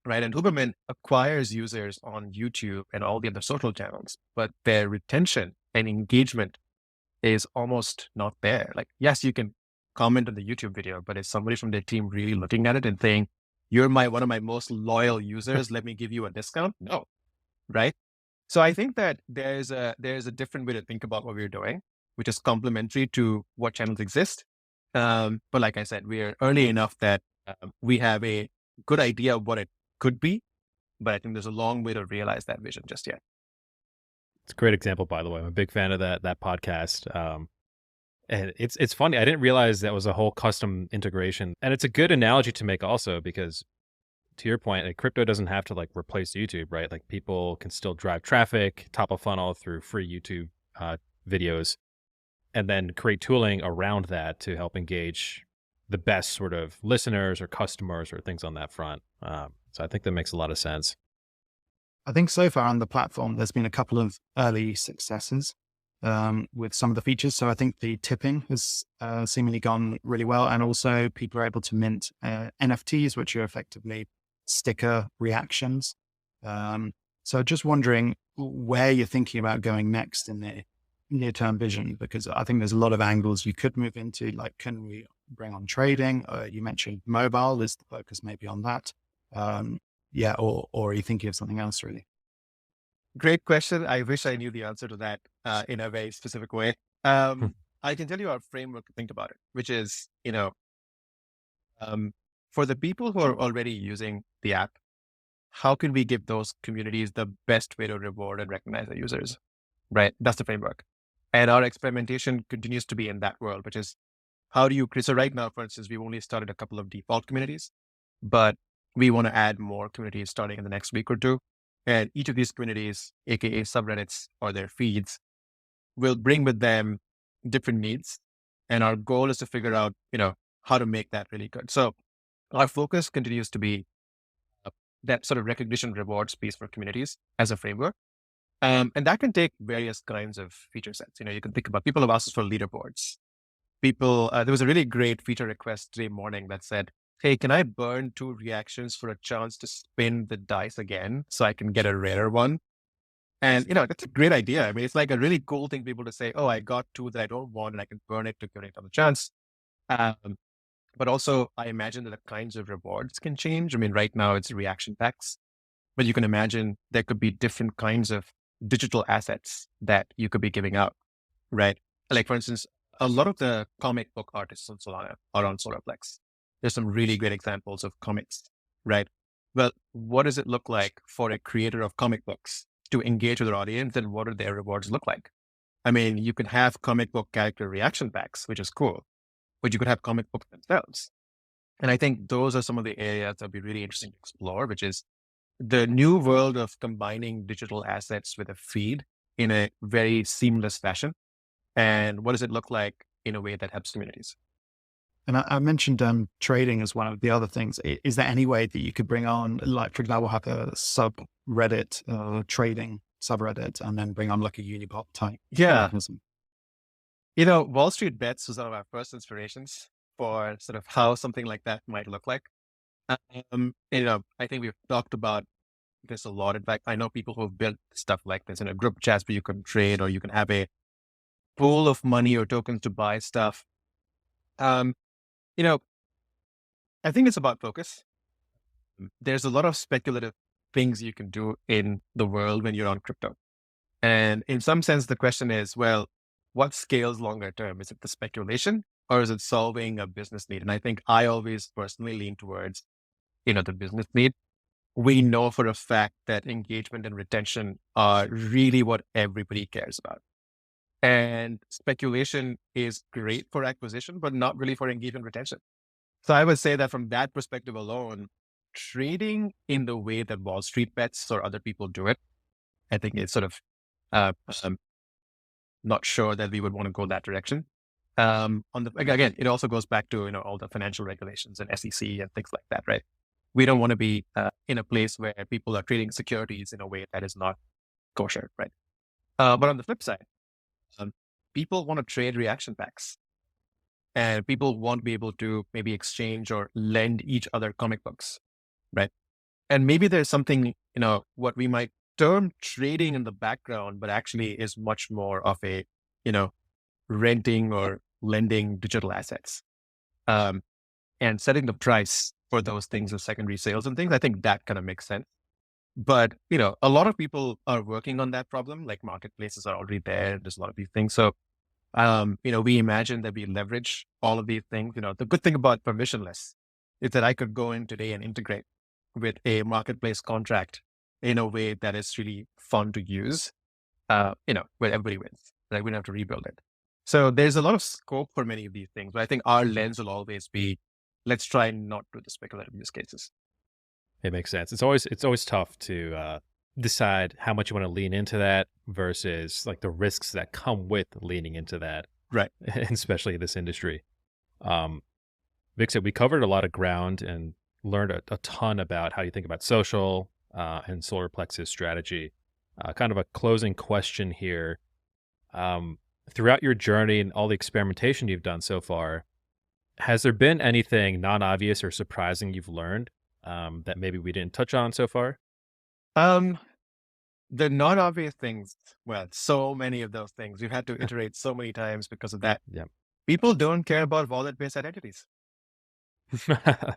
Right. And Huberman acquires users on YouTube and all the other social channels, but their retention and engagement is almost not there. Like, yes, you can comment on the YouTube video, but is somebody from their team really looking at it and saying, you're one of my most loyal users, let me give you a discount? No. Right. So I think that there's a different way to think about what we're doing, which is complementary to what channels exist. But like I said, we're early enough that we have a good idea of what it could be, but I think there's a long way to realize that vision just yet. It's a great example, by the way. I'm a big fan of that podcast. And it's funny. I didn't realize that was a whole custom integration. And it's a good analogy to make also, because to your point, like, crypto doesn't have to like replace YouTube, right? Like, people can still drive traffic, top of funnel through free YouTube videos, and then create tooling around that to help engage the best sort of listeners or customers or things on that front. So I think that makes a lot of sense. I think so far on the platform, there's been a couple of early successes with some of the features. So I think the tipping has seemingly gone really well. And also people are able to mint NFTs, which are effectively sticker reactions. So just wondering where you're thinking about going next in the near-term vision, because I think there's a lot of angles you could move into. Like, can we bring on trading? You mentioned mobile. Is the focus maybe on that? Or are you thinking of something else really? Great question. I wish I knew the answer to that in a very specific way. I can tell you our framework to think about it, which is, for the people who are already using the app, how can we give those communities the best way to reward and recognize their users? Right? That's the framework. And our experimentation continues to be in that world, which is how do you, so right now, for instance, we've only started a couple of default communities, but we want to add more communities starting in the next week or two. And each of these communities, AKA subreddits or their feeds, will bring with them different needs. And our goal is to figure out, how to make that really good. So our focus continues to be that sort of recognition rewards piece for communities as a framework. And that can take various kinds of feature sets. You can think about, people have asked us for leaderboards. There was a really great feature request today morning that said, hey, can I burn 2 reactions for a chance to spin the dice again so I can get a rarer one? And, that's a great idea. I mean, it's like a really cool thing for people to say, oh, I got 2 that I don't want and I can burn it to give it another chance. But also, I imagine that the kinds of rewards can change. I mean, right now it's reaction packs, but you can imagine there could be different kinds of digital assets that you could be giving out, right? Like, for instance, a lot of the comic book artists on Solana are on Solarplex. There's some really great examples of comics, right? Well, what does it look like for a creator of comic books to engage with their audience, and what do their rewards look like? I mean, you can have comic book character reaction packs, which is cool, but you could have comic books themselves. And I think those are some of the areas that would be really interesting to explore, which is the new world of combining digital assets with a feed in a very seamless fashion. And what does it look like in a way that helps communities? And I mentioned trading as one of the other things. Is there any way that you could bring on, like, for example, have a subreddit trading subreddit and then bring on like a Unibot type mechanism? Wall Street Bets was one of our first inspirations for sort of how something like that might look like. I think we've talked about this a lot. In fact, I know people who've built stuff like this in a group chats where you can trade, or you can have a pool of money or tokens to buy stuff. I think it's about focus. There's a lot of speculative things you can do in the world when you're on crypto. And in some sense, the question is, well, what scales longer term? Is it the speculation, or is it solving a business need? And I think I always personally lean towards, the business need. We know for a fact that engagement and retention are really what everybody cares about. And speculation is great for acquisition, but not really for engagement retention. So I would say that from that perspective alone, trading in the way that Wall Street Bets or other people do it, I think it's sort of not sure that we would want to go that direction. Again, it also goes back to all the financial regulations and SEC and things like that, right? We don't want to be in a place where people are trading securities in a way that is not kosher, right? But on the flip side, people want to trade reaction packs, and people want to be able to maybe exchange or lend each other comic books, right? And maybe there's something, what we might term trading in the background, but actually is much more of a, renting or lending digital assets, and setting the price for those things as secondary sales and things. I think that kind of makes sense. But, a lot of people are working on that problem. Like, marketplaces are already there. There's a lot of these things. So, we imagine that we leverage all of these things. The good thing about permissionless is that I could go in today and integrate with a marketplace contract in a way that is really fun to use, where everybody wins. Like, we don't have to rebuild it. So there's a lot of scope for many of these things, but I think our lens will always be, let's try not to do the speculative use cases. It makes sense. It's always tough to decide how much you want to lean into that versus like the risks that come with leaning into that, right? Especially in this industry. Viksit, we covered a lot of ground and learned a ton about how you think about social and Solarplex's strategy. Kind of a closing question here. Throughout your journey and all the experimentation you've done so far, has there been anything non-obvious or surprising you've learned that maybe we didn't touch on so far? The non-obvious things, well, so many of those things. We've had to iterate so many times because of that. Yeah. People don't care about wallet-based identities.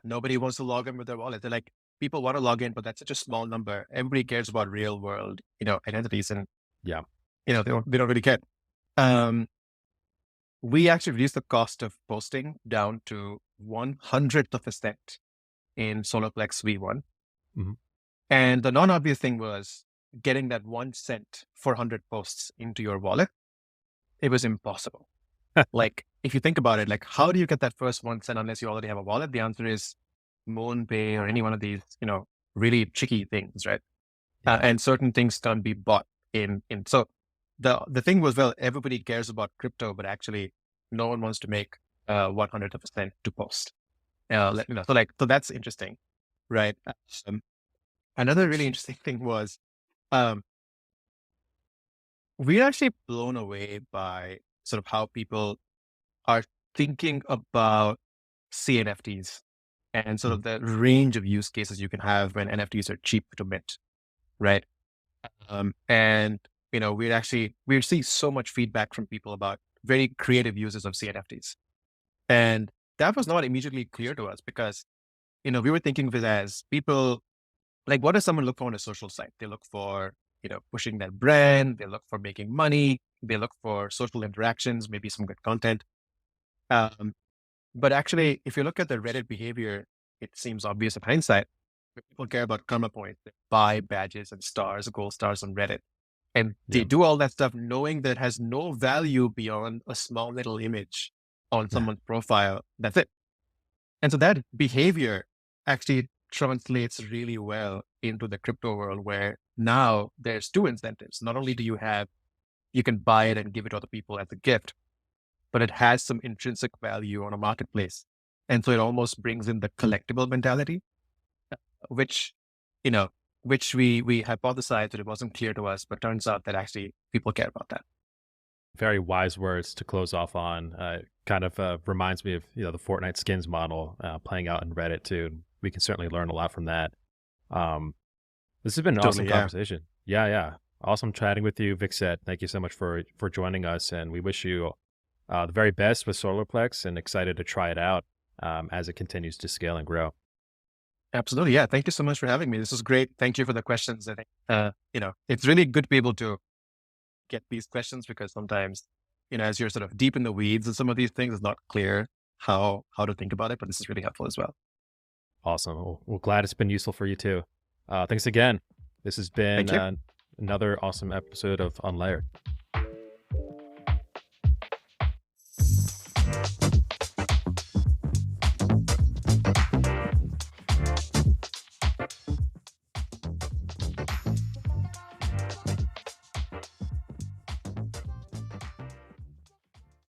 Nobody wants to log in with their wallet. They're like, people want to log in, but that's such a small number. Everybody cares about real world, identities, and yeah, they don't really care. We actually reduced the cost of posting down to 1/100th of a cent in Solarplex V1. Mm-hmm. And the non-obvious thing was getting that 1 cent for 100 posts into your wallet. It was impossible. Like, if you think about it, like, how do you get that first 1 cent unless you already have a wallet? The answer is MoonPay or any one of these, really tricky things, right? Yeah. And certain things can't be bought in. So the thing was, well, everybody cares about crypto, but actually no one wants to make 1/100th of a cent to post. So that's interesting, right? Another really interesting thing was, we're actually blown away by sort of how people are thinking about cNFTs and sort of the range of use cases you can have when NFTs are cheap to mint, right? And we're seeing so much feedback from people about very creative uses of cNFTs. And that was not immediately clear to us because, we were thinking of it as people, like, what does someone look for on a social site? They look for, pushing their brand, they look for making money, They look for social interactions, maybe some good content. But actually, if you look at the Reddit behavior, it seems obvious in hindsight. But people care about karma points. They buy badges and stars, gold stars on Reddit. And they Yeah. do all that stuff knowing that it has no value beyond a small little image on someone's profile. That's it. And so that behavior actually translates really well into the crypto world, where now there's two incentives. Not only do you can buy it and give it to other people as a gift, but it has some intrinsic value on a marketplace. And so it almost brings in the collectible mentality, which, which we hypothesized that it wasn't clear to us, but turns out that actually people care about that. Very wise words to close off on. Kind of reminds me of the Fortnite skins model playing out in Reddit too. We can certainly learn a lot from that. This has been an awesome Totally, yeah. conversation. Yeah. Awesome chatting with you, Viksit. Thank you so much for joining us, and we wish you the very best with Solarplex, and excited to try it out as it continues to scale and grow. Absolutely. Yeah. Thank you so much for having me. This was great. Thank you for the questions. I think, it's really good to be able to get these questions, because sometimes, as you're sort of deep in the weeds of some of these things, it's not clear how to think about it, but this is really helpful as well. Awesome. Well, glad it's been useful for you too. Thanks again. This has been Thank you. another awesome episode of Unlayered.